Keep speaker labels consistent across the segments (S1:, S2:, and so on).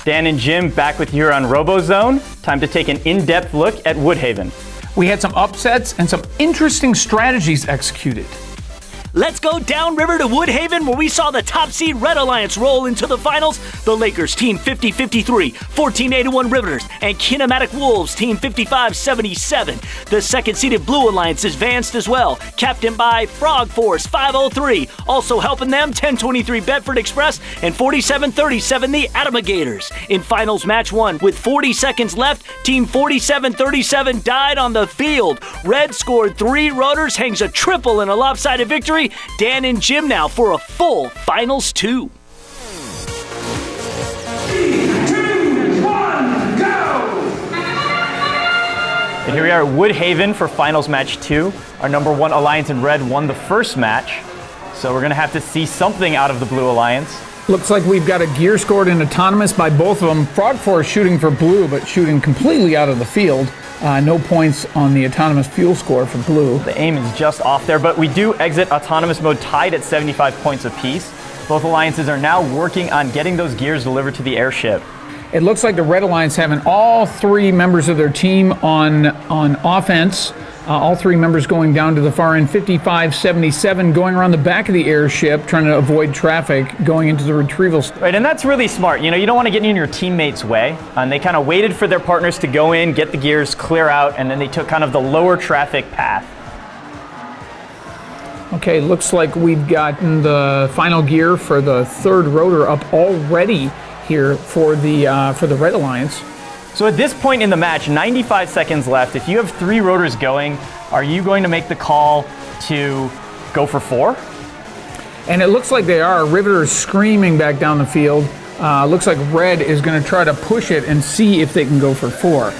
S1: Dan and Jim back with you here on RoboZone. Time to take an in-depth look at Woodhaven.
S2: We had some upsets and some interesting strategies executed.
S3: Let's go downriver to Woodhaven, where we saw the top seed Red Alliance roll into the finals. The Lakers team 50-53, 14-81 Riveters, and Kinematic Wolves team 55-77. The second seeded Blue Alliance advanced as well, captained by Frog Force 503. Also helping them 1023 Bedford Express and 47-37 the Atomigators. In finals match 1, with 40 seconds left, team 47-37 died on the field. Red scored 3 rotors, hangs a triple in a lopsided victory. Dan and Jim now for a full Finals 2.
S4: 3, 2, 1, go!
S1: And here we are at Woodhaven for Finals Match 2. Our number 1 Alliance in red won the first match, so we're going to have to see something out of the Blue Alliance.
S2: Looks like we've got a gear scored in autonomous by both of them. Frog Force shooting for blue, but shooting completely out of the field. No points on the autonomous fuel score for blue.
S1: The aim is just off there, but we do exit autonomous mode tied at 75 points apiece. Both alliances are now working on getting those gears delivered to the airship.
S2: It looks like the Red Alliance having all 3 members of their team on offense. All 3 members going down to the far end, 55-77, going around the back of the airship, trying to avoid traffic, going into the retrieval.
S1: Right, and that's really smart. You know, you don't want to get in your teammates' way. And they kind of waited for their partners to go in, get the gears, clear out, and then they took kind of the lower traffic path.
S2: Okay, looks like we've gotten the final gear for the 3rd rotor up already here for the Red Alliance.
S1: So at this point in the match, 95 seconds left. If you have 3 rotors going, are you going to make the call to go for 4?
S2: And it looks like they are. Riveter is screaming back down the field. Looks like Red is going to try to push it and see if they can go for 4.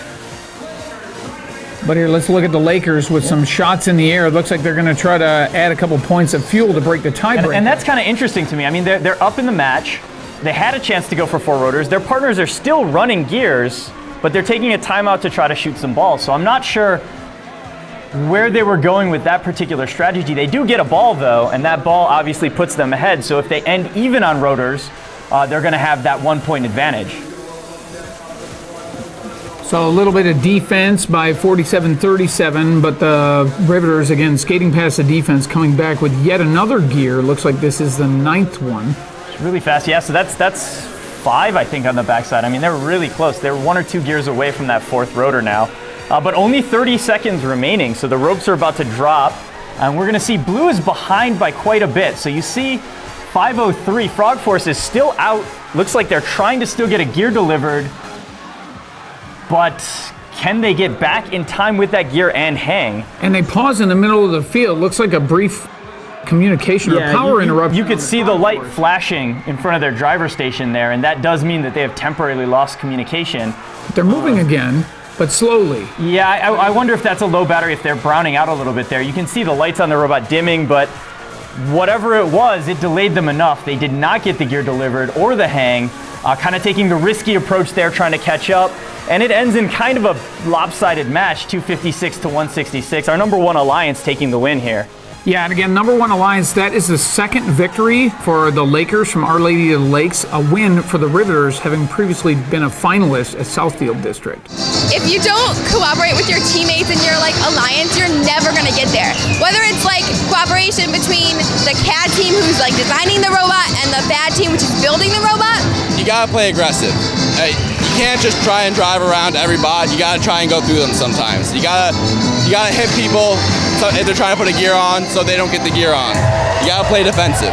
S2: But here, let's look at the Lakers with some shots in the air. It looks like they're going to try to add a couple points of fuel to break the tiebreaker.
S1: And that's kind of interesting to me. I mean, they're up in the match. They had a chance to go for 4 rotors. Their partners are still running gears, but they're taking a timeout to try to shoot some balls. So I'm not sure where they were going with that particular strategy. They do get a ball, though, and that ball obviously puts them ahead. So if they end even on rotors, they're going to have that 1-point advantage.
S2: So a little bit of defense by 47-37, but the Riveters, again, skating past the defense, coming back with yet another gear. Looks like this is the 9th one.
S1: It's really fast. Yeah, so that's 5, I think, on the backside. I mean, they're really close. They're 1 or 2 gears away from that 4th rotor now. But only 30 seconds remaining, so the ropes are about to drop. And we're going to see blue is behind by quite a bit. So you see 503, Frog Force is still out. Looks like they're trying to still get a gear delivered. But can they get back in time with that gear and hang?
S2: And they pause in the middle of the field. Looks like a brief communication or power interruption.
S1: You could see the light flashing in front of their driver station there, and that does mean that they have temporarily lost communication.
S2: They're moving again, but slowly.
S1: Yeah, I wonder if that's a low battery, if they're browning out a little bit there. You can see the lights on the robot dimming, but whatever it was, it delayed them enough. They did not get the gear delivered or the hang, kind of taking the risky approach there, trying to catch up. And it ends in kind of a lopsided match, 256 to 166. Our number 1 Alliance taking the win here.
S2: Yeah, and again, number 1 Alliance, that is the 2nd victory for the Lakers from Our Lady of the Lakes, a win for the Riveters, having previously been a finalist at Southfield District.
S5: If you don't cooperate with your teammates in your alliance, you're never going to get there. Whether it's cooperation between the CAD team who's designing the robot and the FAD team which is building the robot.
S6: You got to play aggressive. You can't just try and drive around every bot. You got to try and go through them sometimes. You got to hit people if they're trying to put a gear on so they don't get the gear on. You got to play defensive.